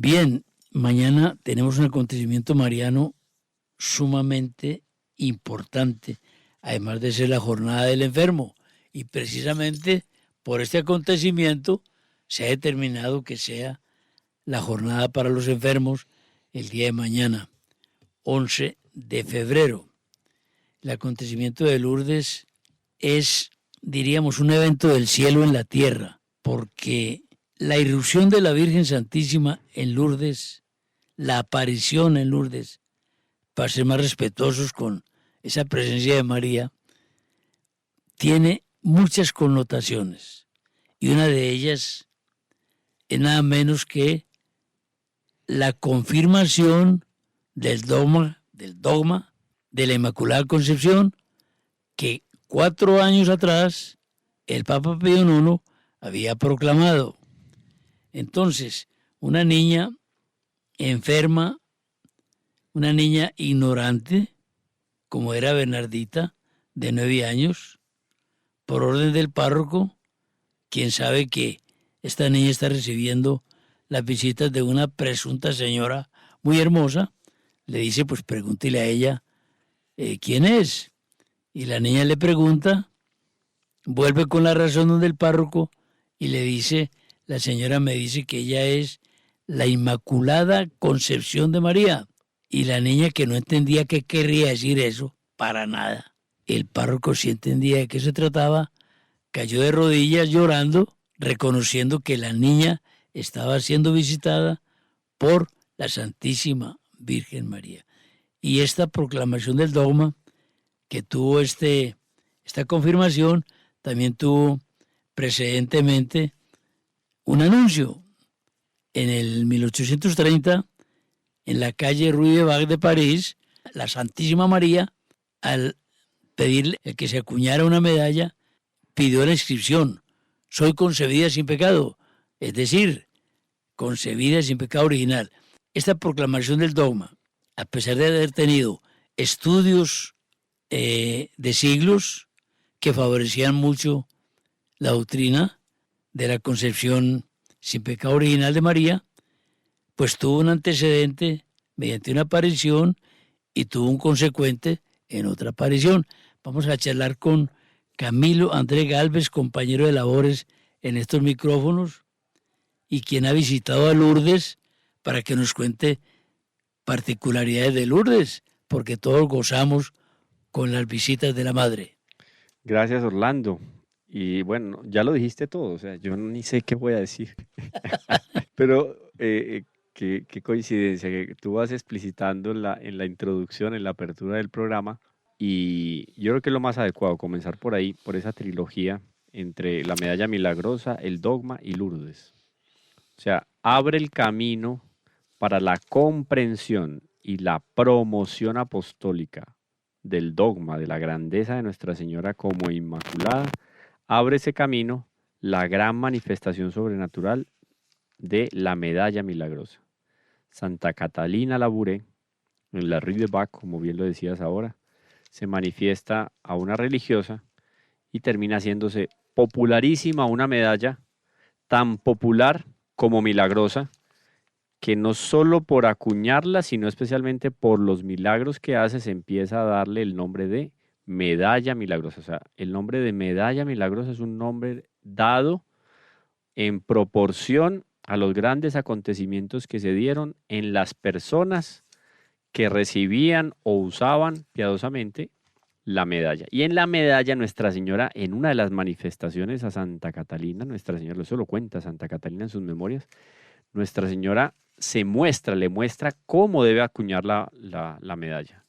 Bien, mañana tenemos un acontecimiento mariano sumamente importante, además de ser la jornada del enfermo. Y precisamente por este acontecimiento se ha determinado que sea la jornada para los enfermos el día de mañana, 11 de febrero. El acontecimiento de Lourdes es, diríamos, un evento del cielo en la tierra, porque la irrupción de la Virgen Santísima en Lourdes, la aparición en Lourdes, para ser más respetuosos con esa presencia de María, tiene muchas connotaciones. Y una de ellas es nada menos que la confirmación del dogma de la Inmaculada Concepción que 4 años atrás el Papa Pío IX había proclamado. Entonces, una niña enferma, una niña ignorante, como era Bernardita, de 9 años, por orden del párroco, quien sabe que esta niña está recibiendo las visitas de una presunta señora muy hermosa, le dice, pues pregúntele a ella quién es. Y la niña le pregunta, vuelve con la razón del párroco y le dice, la señora me dice que ella es la Inmaculada Concepción de María. Y la niña, que no entendía qué querría decir eso, para nada. El párroco sí entendía de qué se trataba, cayó de rodillas llorando, reconociendo que la niña estaba siendo visitada por la Santísima Virgen María. Y esta proclamación del dogma, que tuvo esta confirmación, también tuvo precedentemente un anuncio. En el 1830, en la calle Rue de Bac de París, la Santísima María, al pedirle que se acuñara una medalla, pidió la inscripción: soy concebida sin pecado, es decir, concebida sin pecado original. Esta proclamación del dogma, a pesar de haber tenido estudios de siglos que favorecían mucho la doctrina de la concepción sin pecado original de María, pues tuvo un antecedente mediante una aparición y tuvo un consecuente en otra aparición. Vamos a charlar con Camilo André Gálvez, compañero de labores en estos micrófonos, y quien ha visitado a Lourdes, para que nos cuente particularidades de Lourdes, porque todos gozamos con las visitas de la Madre. Gracias, Orlando. Y bueno, ya lo dijiste todo, o sea, yo ni sé qué voy a decir. Pero qué coincidencia que tú vas explicitando en la introducción, en la apertura del programa, y yo creo que es lo más adecuado comenzar por ahí, por esa trilogía entre la Medalla Milagrosa, el Dogma y Lourdes. O sea, abre el camino para la comprensión y la promoción apostólica del dogma de la grandeza de Nuestra Señora como Inmaculada. Abre ese camino la gran manifestación sobrenatural de la Medalla Milagrosa. Santa Catalina Labouré, en la Rue de Bac, como bien lo decías ahora, se manifiesta a una religiosa y termina haciéndose popularísima una medalla tan popular como milagrosa, que no solo por acuñarla, sino especialmente por los milagros que hace, se empieza a darle el nombre de Medalla Milagrosa. O sea, el nombre de Medalla Milagrosa es un nombre dado en proporción a los grandes acontecimientos que se dieron en las personas que recibían o usaban piadosamente la medalla. Y en la medalla Nuestra Señora, en una de las manifestaciones a Santa Catalina, Nuestra Señora, eso lo cuenta Santa Catalina en sus memorias, Nuestra Señora le muestra cómo debe acuñar la medalla,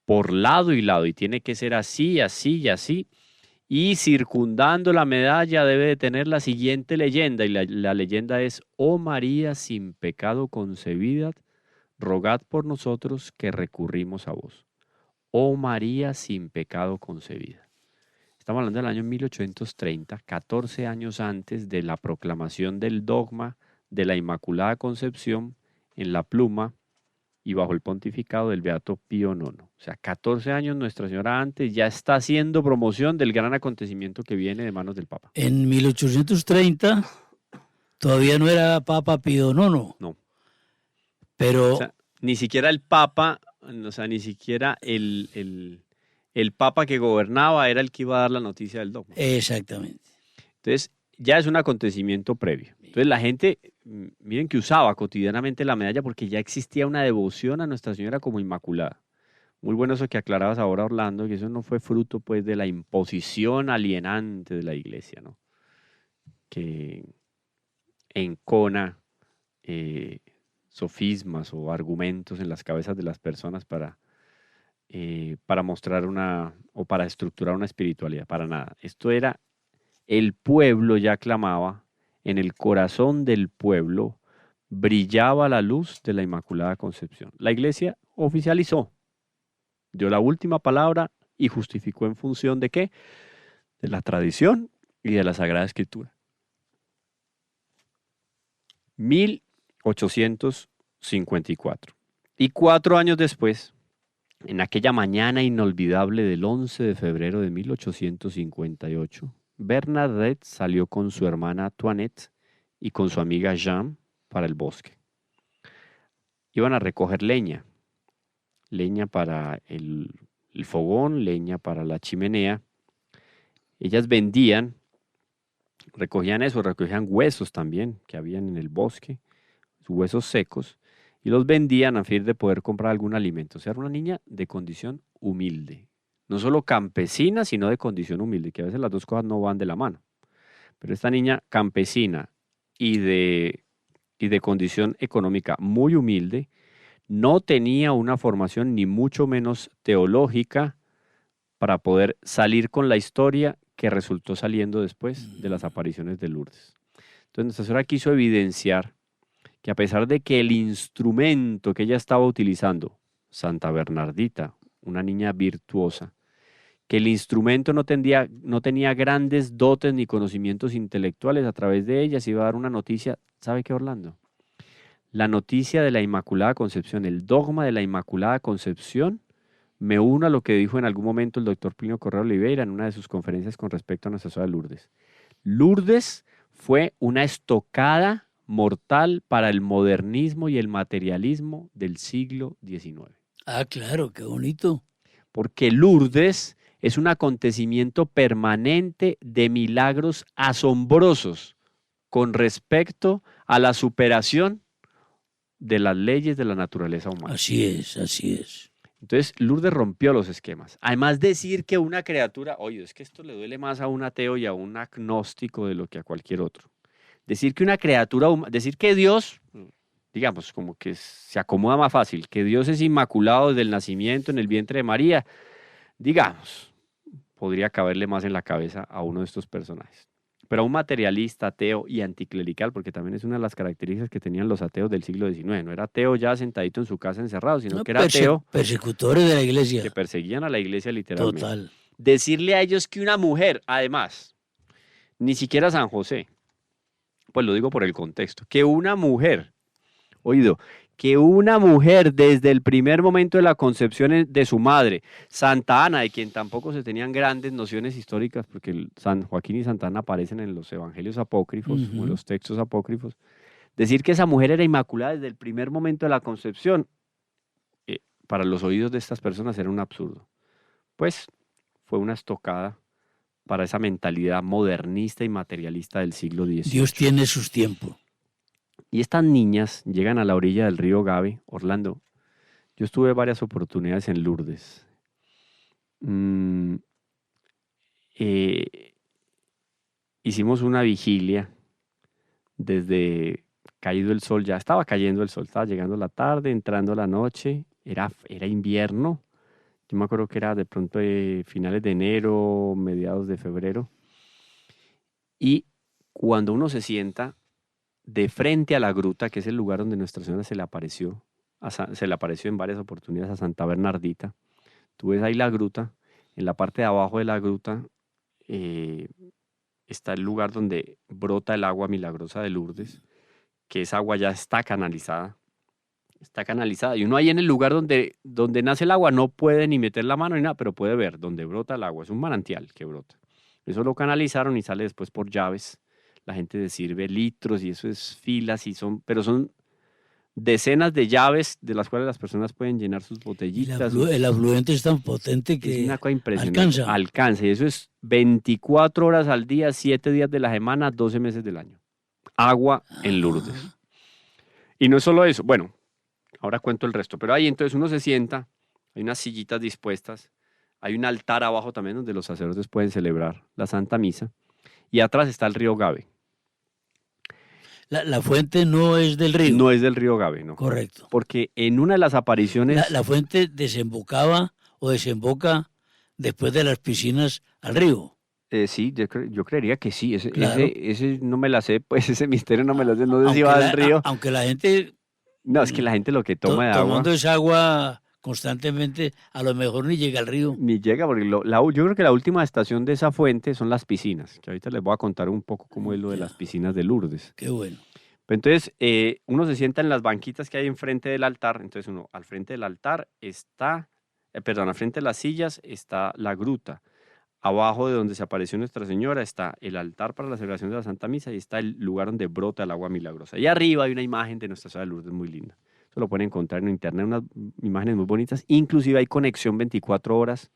por lado y lado, y tiene que ser así, así y así, y circundando la medalla debe de tener la siguiente leyenda, y la leyenda es: oh María sin pecado concebida, rogad por nosotros que recurrimos a vos. Oh María sin pecado concebida. Estamos hablando del año 1830, 14 años antes de la proclamación del dogma de la Inmaculada Concepción en la pluma y bajo el pontificado del Beato Pío IX. O sea, 14 años Nuestra Señora antes ya está haciendo promoción del gran acontecimiento que viene de manos del Papa. En 1830 todavía no era Papa Pío IX. No. O Pero sea, ni siquiera el Papa, o sea, ni siquiera el Papa que gobernaba era el que iba a dar la noticia del dogma. exactamente. Entonces, ya es un acontecimiento previo. Entonces, la gente, miren que usaba cotidianamente la medalla porque ya existía una devoción a Nuestra Señora como Inmaculada. Muy bueno eso que aclarabas ahora, Orlando, que eso no fue fruto, pues, de la imposición alienante de la Iglesia, ¿no? Que encona eh, sofismas o argumentos en las cabezas de las personas para mostrar una o para estructurar una espiritualidad, para nada. Esto era, el pueblo ya clamaba, en el corazón del pueblo brillaba la luz de la Inmaculada Concepción. La Iglesia oficializó, dio la última palabra y justificó en función de qué? De la tradición y de la Sagrada Escritura. 1854. Y 4 años después, en aquella mañana inolvidable del 11 de febrero de 1858, Bernadette salió con su hermana Antoinette y con su amiga Jeanne para el bosque. Iban a recoger leña, leña para el fogón, leña para la chimenea. Ellas vendían, recogían eso, recogían huesos también que habían en el bosque, huesos secos, y los vendían a fin de poder comprar algún alimento. O sea, era una niña de condición humilde. No solo campesina, sino de condición humilde, que a veces las dos cosas no van de la mano. Pero esta niña campesina y de condición económica muy humilde, no tenía una formación ni mucho menos teológica para poder salir con la historia que resultó saliendo después de las apariciones de Lourdes. Entonces, Nuestra Señora quiso evidenciar que a pesar de que el instrumento que ella estaba utilizando, Santa Bernardita, una niña virtuosa, que el instrumento no tenía grandes dotes ni conocimientos intelectuales, a través de ella se iba a dar una noticia. ¿Sabe qué, Orlando? La noticia de la Inmaculada Concepción, el dogma de la Inmaculada Concepción, me uno a lo que dijo en algún momento el doctor Plinio Correa Oliveira en una de sus conferencias con respecto a Nuestra Señora de Lourdes. Lourdes fue una estocada mortal para el modernismo y el materialismo del siglo XIX. Ah, claro, qué bonito. Porque Lourdes es un acontecimiento permanente de milagros asombrosos con respecto a la superación de las leyes de la naturaleza humana. Así es, así es. Entonces, Lourdes rompió los esquemas. Además, decir que una criatura, oye, es que esto le duele más a un ateo y a un agnóstico de lo que a cualquier otro. Decir que una criatura, decir que Dios, digamos, como que se acomoda más fácil, que Dios es inmaculado desde el nacimiento en el vientre de María, digamos, podría caberle más en la cabeza a uno de estos personajes. Pero a un materialista, ateo y anticlerical, porque también es una de las características que tenían los ateos del siglo XIX. No era ateo ya sentadito en su casa encerrado, sino No, que era ateo persecutores de la que iglesia. perseguían a la iglesia literalmente. Total. Decirle a ellos que una mujer, además, ni siquiera San José, pues lo digo por el contexto, que una mujer, oído, que una mujer desde el primer momento de la concepción de su madre, Santa Ana, de quien tampoco se tenían grandes nociones históricas, porque San Joaquín y Santa Ana aparecen en los evangelios apócrifos o en los textos apócrifos, decir que esa mujer era inmaculada desde el primer momento de la concepción, para los oídos de estas personas era un absurdo. Pues fue una estocada para esa mentalidad modernista y materialista del siglo XVIII. Dios tiene sus tiempos. Y estas niñas llegan a la orilla del río Gabe, Orlando. Yo estuve varias oportunidades en Lourdes. Hicimos una vigilia desde caído el sol, ya estaba cayendo el sol, estaba llegando la tarde, entrando la noche, era invierno. Yo me acuerdo que era de pronto finales de enero, mediados de febrero. Y cuando uno se sienta de frente a la gruta, que es el lugar donde Nuestra Señora se le apareció en varias oportunidades a Santa Bernardita, tú ves ahí la gruta, en la parte de abajo de la gruta está el lugar donde brota el agua milagrosa de Lourdes, que esa agua ya está canalizada, y uno ahí en el lugar donde nace el agua no puede ni meter la mano ni nada, pero puede ver donde brota el agua, es un manantial que brota. Eso lo canalizaron y sale después por llaves. La gente sirve litros y eso es filas pero son decenas de llaves de las cuales las personas pueden llenar sus Y botellitas. el afluente es tan potente Es que una cosa impresionante. alcanza. Alcanza. Y eso es 24 horas al día, 7 días de la semana, 12 meses del año. Agua en Lourdes. Ah, Y no es solo eso. Bueno, ahora cuento el resto. Pero ahí entonces uno se sienta, hay unas sillitas dispuestas, hay un altar abajo también donde los sacerdotes pueden celebrar la Santa Misa. Y atrás está el río Gave. la fuente no es del río. No es del río Gave, no. Correcto. Porque en una de las apariciones... La fuente desembocaba o desemboca después de las piscinas al río. Sí, yo creería que sí. Claro. Ese no me la sé, pues ese misterio no me lo sé. No sé si va al río. Aunque la gente No, es que la gente lo que toma de agua tomando esa agua constantemente, a lo mejor ni llega al río. ni llega, porque yo creo que la última estación de esa fuente son las piscinas, que ahorita les voy a contar un poco cómo es lo de Ya. las piscinas de Lourdes. Qué bueno. Entonces, uno se sienta en las banquitas que hay enfrente del altar. Entonces, uno al frente del altar está, al frente de las sillas está la gruta. Abajo de donde se apareció Nuestra Señora está el altar para la celebración de la Santa Misa y está el lugar donde brota el agua milagrosa. Y arriba hay una imagen de Nuestra Señora de Lourdes muy linda. Eso lo pueden encontrar en internet, unas imágenes muy bonitas. Inclusive hay conexión 24 horas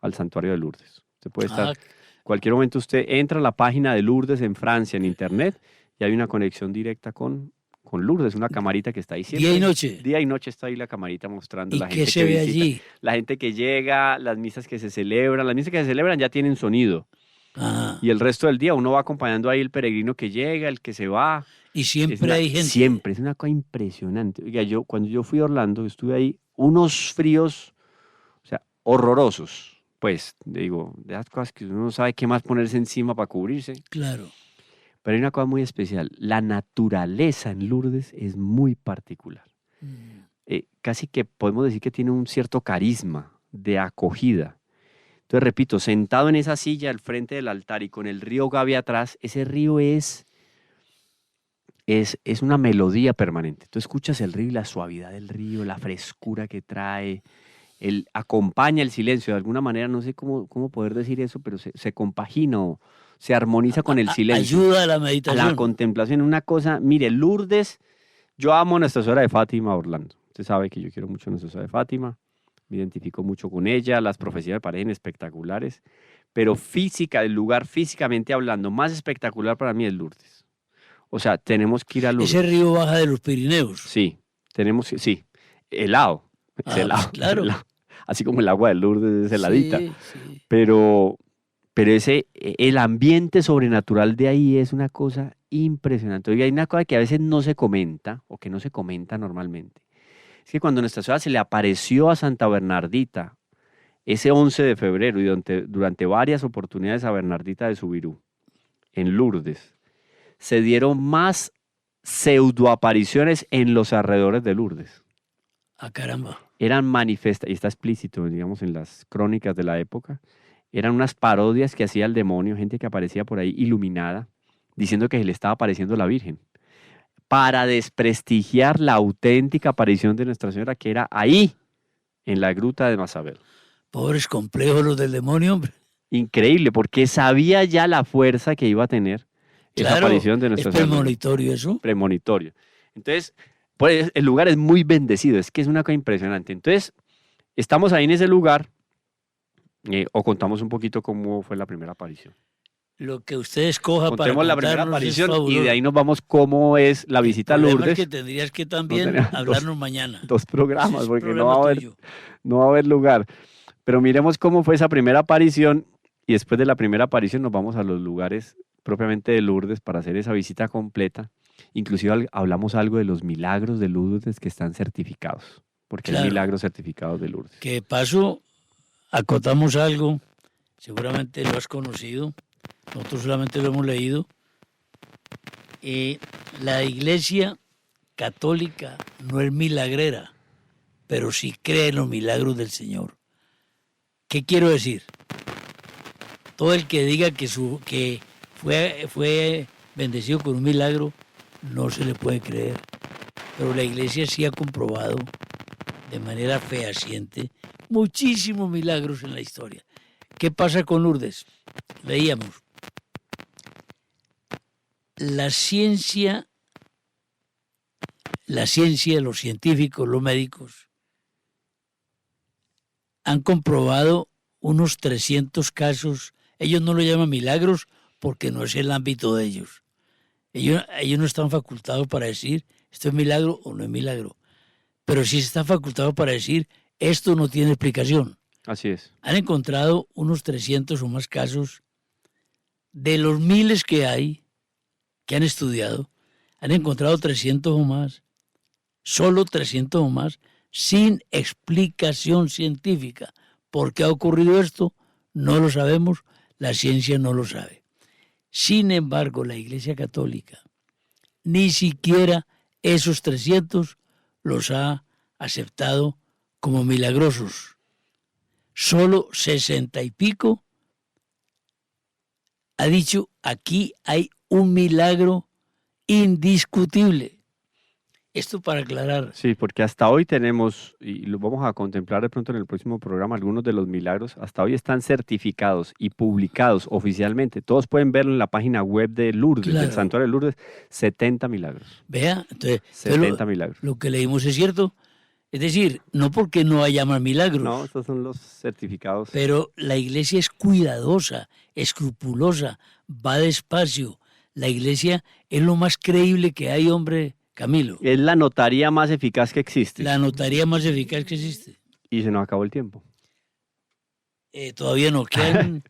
al santuario de Lourdes. Usted puede estar, cualquier momento usted entra a la página de Lourdes en Francia en internet y hay una conexión directa con Lourdes, una camarita que está ahí siempre. Día y noche. Día y noche está ahí la camarita mostrando ¿Y la qué gente se que ve visita, allí? la gente que llega, las misas que se celebran. Las misas que se celebran ya tienen sonido. Ajá. Y el resto del día uno va acompañando ahí el peregrino que llega, el que se va. Y siempre hay gente. Siempre, es una cosa impresionante. Oiga, cuando yo fui a Orlando, estuve ahí, unos fríos, o sea, horrorosos. Pues, digo, de esas cosas que uno no sabe qué más ponerse encima para cubrirse. Claro. Pero hay una cosa muy especial. La naturaleza en Lourdes es muy particular. Casi que podemos decir que tiene un cierto carisma de acogida. Entonces, repito, sentado en esa silla al frente del altar y con el río Gave atrás, ese río es una melodía permanente. Tú escuchas el río y la suavidad del río, la frescura que trae, acompaña el silencio. De alguna manera, no sé cómo poder decir eso, pero se compagina o se armoniza con el silencio. Ayuda a la meditación. A la contemplación. Una cosa, mire, Lourdes, yo amo a Nuestra Señora de Fátima, Orlando. Usted sabe que yo quiero mucho a Nuestra Señora de Fátima, me identifico mucho con ella, las profecías me parecen espectaculares, pero el lugar físicamente hablando, más espectacular para mí es Lourdes. O sea, tenemos que ir a Lourdes. Ese río baja de los Pirineos. Sí, helado. Es helado, claro. Es helado. Así como el agua de Lourdes es heladita. Sí. Pero el ambiente sobrenatural de ahí es una cosa impresionante. Oiga, hay una cosa que a veces no se comenta, o que no se comenta normalmente. Es que cuando Nuestra Señora se le apareció a Santa Bernardita, ese 11 de febrero, y durante varias oportunidades a Bernardita de Subirú, en Lourdes, se dieron más pseudoapariciones en los alrededores de Lourdes. Ah, caramba. Eran manifiestas, y está explícito, digamos, en las crónicas de la época, eran unas parodias que hacía el demonio, gente que aparecía por ahí iluminada, diciendo que se le estaba apareciendo la Virgen, para desprestigiar la auténtica aparición de Nuestra Señora, que era ahí, en la gruta de Masabel. Pobres complejos los del demonio, hombre. Increíble, porque sabía ya la fuerza que iba a tener esa aparición de Nuestra Señora. ¿Es premonitorio eso? Premonitorio. Entonces, pues, el lugar es muy bendecido, es que es una cosa impresionante. Entonces, estamos ahí en ese lugar, o contamos un poquito cómo fue la primera aparición. Lo que usted escoja Contemos para la primera contarnos es aparición y fabuloso. de ahí nos vamos cómo es la visita a El problema Lourdes. es que tendrías que también tenemos hablarnos mañana. 2 programas, Ese es porque problema tuyo. no va a haber lugar. Pero miremos cómo fue esa primera aparición y después de la primera aparición nos vamos a los lugares propiamente de Lourdes para hacer esa visita completa. Inclusive hablamos algo de los milagros de Lourdes que están certificados, porque Claro. hay milagros certificados de Lourdes. Que de paso acotamos algo, seguramente lo has conocido, nosotros solamente lo hemos leído. La Iglesia Católica no es milagrera, pero sí cree en los milagros del Señor. ¿Qué quiero decir? Todo el que diga que fue bendecido con un milagro, no se le puede creer. Pero la Iglesia sí ha comprobado de manera fehaciente muchísimos milagros en la historia. ¿Qué pasa con Lourdes? Veíamos. La ciencia la ciencia, los científicos, los médicos han comprobado unos 300 casos. Ellos no lo llaman milagros porque no es el ámbito de ellos. Ellos no están facultados para decir esto es milagro o no es milagro, pero sí están facultados para decir esto no tiene explicación. Así es. Han encontrado unos 300 o más casos de los miles que hay, que han estudiado, han encontrado 300 o más, solo 300 o más, sin explicación científica. ¿Por qué ha ocurrido esto? No lo sabemos, la ciencia no lo sabe. Sin embargo, la Iglesia Católica ni siquiera esos 300 los ha aceptado como milagrosos. Solo 60 y pico ha dicho, aquí hay un milagro indiscutible. Esto para aclarar. Sí, porque hasta hoy tenemos, y lo vamos a contemplar de pronto en el próximo programa, algunos de los milagros, hasta hoy están certificados y publicados oficialmente. Todos pueden verlo en la página web de Lourdes, Claro. del Santuario de Lourdes, 70 milagros. Vea, entonces 70 milagros. lo que leímos es cierto. Es decir, no porque no haya más milagros. No, estos son los certificados. Pero la Iglesia es cuidadosa, escrupulosa, va despacio. La Iglesia es lo más creíble que hay, hombre, Camilo. Es la notaría más eficaz que existe. La notaría más eficaz que existe. Y se nos acabó el tiempo. Todavía no, quedan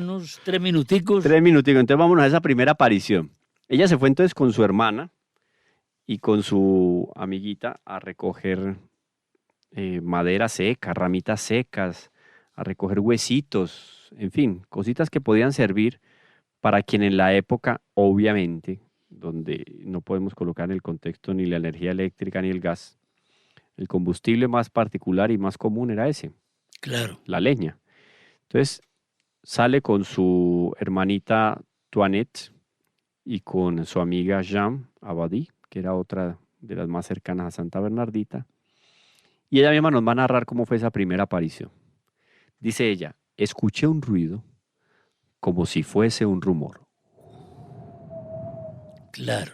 unos 3 minuticos. 3 minuticos, entonces vámonos a esa primera aparición. Ella se fue entonces con su hermana y con su amiguita a recoger madera seca, ramitas secas, a recoger huesitos, en fin, cositas que podían servir para quien en la época, obviamente, donde no podemos colocar en el contexto ni la energía eléctrica ni el gas, el combustible más particular y más común era ese, Claro. la leña. Entonces sale con su hermanita Toinette y con su amiga Jean Abadie, que era otra de las más cercanas a Santa Bernardita, y ella misma nos va a narrar cómo fue esa primera aparición. Dice ella, escuché un ruido como si fuese un rumor. Claro.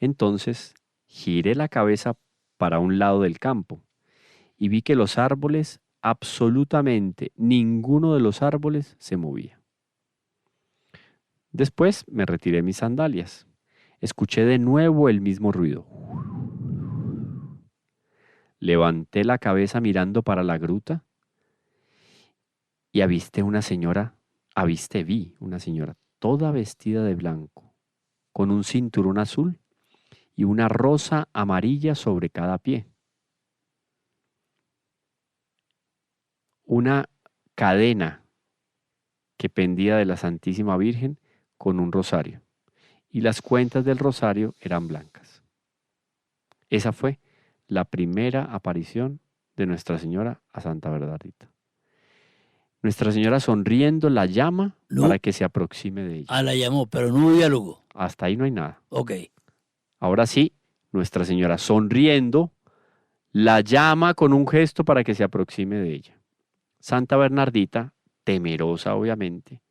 Entonces giré la cabeza para un lado del campo y vi que los árboles, absolutamente ninguno de los árboles se movía. Después me retiré mis sandalias. Escuché de nuevo el mismo ruido. Levanté la cabeza mirando para la gruta y vi una señora toda vestida de blanco, con un cinturón azul y una rosa amarilla sobre cada pie. Una cadena que pendía de la Santísima Virgen con un rosario, y las cuentas del rosario eran blancas. Esa fue la primera aparición de Nuestra Señora a Santa Bernardita. Nuestra Señora sonriendo la llama para que se aproxime de ella. La llamó, pero no hubo diálogo. Hasta ahí no hay nada. Ok. Ahora sí, Nuestra Señora sonriendo la llama con un gesto para que se aproxime de ella. Santa Bernardita, temerosa obviamente,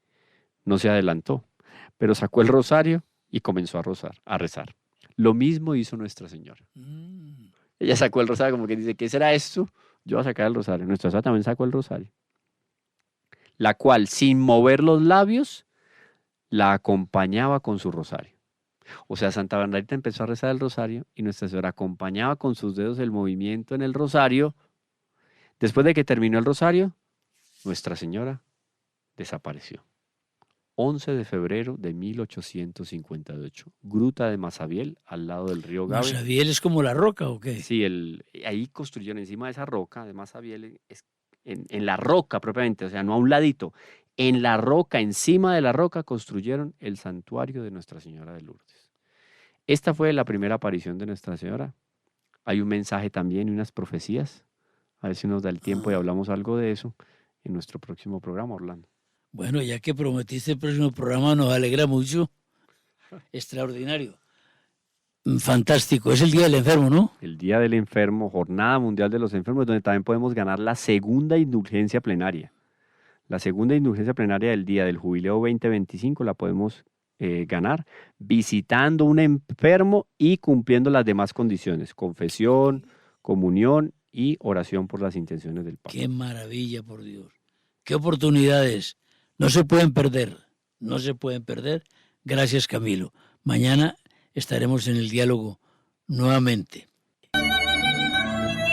no se adelantó, pero sacó el rosario y comenzó a rezar. Lo mismo hizo Nuestra Señora. Ella sacó el rosario como que dice, ¿qué será esto? Yo voy a sacar el rosario. Nuestra Señora también sacó el rosario. La cual, sin mover los labios, la acompañaba con su rosario. O sea, Santa Bernardita empezó a rezar el rosario y Nuestra Señora acompañaba con sus dedos el movimiento en el rosario. Después de que terminó el rosario, Nuestra Señora desapareció. 11 de febrero de 1858. Gruta de Masabiel, al lado del río Gave. ¿Masabiel es como la roca o qué? Sí, ahí construyeron encima de esa roca de Masabiel, en la roca propiamente, o sea, no a un ladito. En la roca, encima de la roca, construyeron el santuario de Nuestra Señora de Lourdes. Esta fue la primera aparición de Nuestra Señora. Hay un mensaje también y unas profecías. A ver si nos da el tiempo y hablamos algo de eso en nuestro próximo programa, Orlando. Bueno, ya que prometiste el próximo programa, nos alegra mucho. Extraordinario. Fantástico. Es el Día del Enfermo, ¿no? El Día del Enfermo, Jornada Mundial de los Enfermos, donde también podemos ganar la segunda indulgencia plenaria. La segunda indulgencia plenaria del día del Jubileo 2025 la podemos ganar, visitando un enfermo y cumpliendo las demás condiciones, confesión, comunión y oración por las intenciones del Papa. Qué maravilla, por Dios. Qué oportunidades. No se pueden perder. No se pueden perder. Gracias, Camilo. Mañana estaremos en el diálogo nuevamente.